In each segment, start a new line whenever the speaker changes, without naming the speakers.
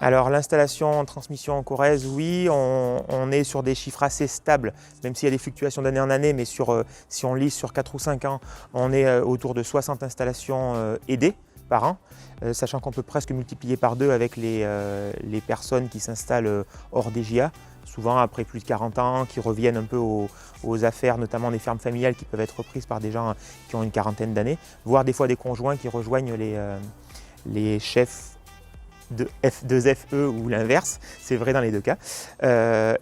Alors l'installation en transmission en Corrèze, oui, on est sur des chiffres assez stables, même s'il y a des fluctuations d'année en année, mais si on lise sur 4 ou 5 ans, on est autour de 60 installations aidées par an, sachant qu'on peut presque multiplier par 2 avec les personnes qui s'installent hors des JA, souvent après plus de 40 ans, qui reviennent un peu aux affaires, notamment des fermes familiales qui peuvent être reprises par des gens qui ont une quarantaine d'années, voire des fois des conjoints qui rejoignent les chefs de F2FE ou l'inverse, c'est vrai dans les deux cas.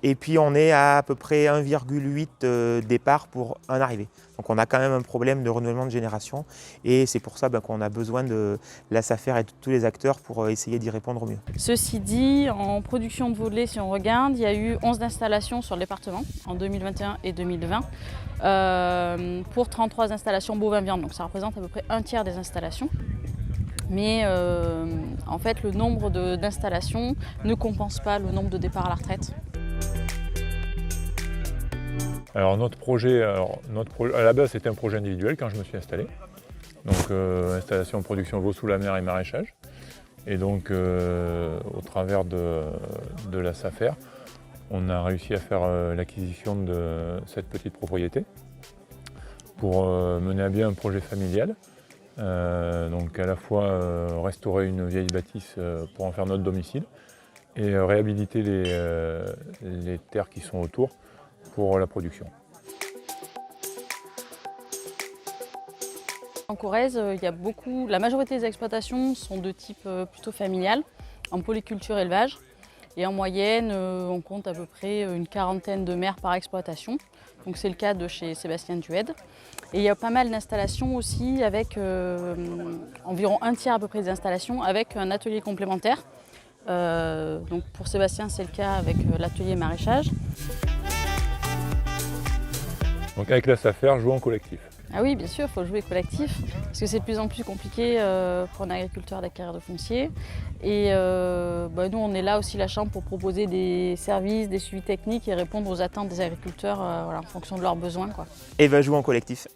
Et puis on est à peu près 1,8 départ pour un arrivé. Donc on a quand même un problème de renouvellement de génération et c'est pour ça qu'on a besoin de la SAFER et de tous les acteurs pour essayer d'y répondre au mieux.
Ceci dit, en production de veau de lait, si on regarde, il y a eu 11 installations sur le département en 2021 et 2020 pour 33 installations bovins-viande. Donc ça représente à peu près un tiers des installations. Mais en fait, le nombre d'installations ne compense pas le nombre de départs à la retraite.
Alors notre projet, à la base c'était un projet individuel quand je me suis installé. Donc installation, production veau sous la mer et maraîchage. Et donc au travers de la SAFER, on a réussi à faire l'acquisition de cette petite propriété pour mener à bien un projet familial. Donc à la fois restaurer une vieille bâtisse pour en faire notre domicile et réhabiliter les terres qui sont autour pour la production.
En Corrèze, la majorité des exploitations sont de type plutôt familial, en polyculture élevage. Et en moyenne, on compte à peu près une quarantaine de mères par exploitation. Donc c'est le cas de chez Sébastien Duède. Et il y a pas mal d'installations aussi avec environ un tiers à peu près des installations avec un atelier complémentaire. Donc pour Sébastien, c'est le cas avec l'atelier maraîchage.
Donc avec la SAFER, jouer en collectif.
Ah oui, bien sûr, il faut jouer collectif, parce que c'est de plus en plus compliqué pour un agriculteur d'acquérir de foncier. Et nous, on est là aussi la Chambre pour proposer des services, des suivis techniques et répondre aux attentes des agriculteurs en fonction de leurs besoins, quoi.
Et va jouer en collectif.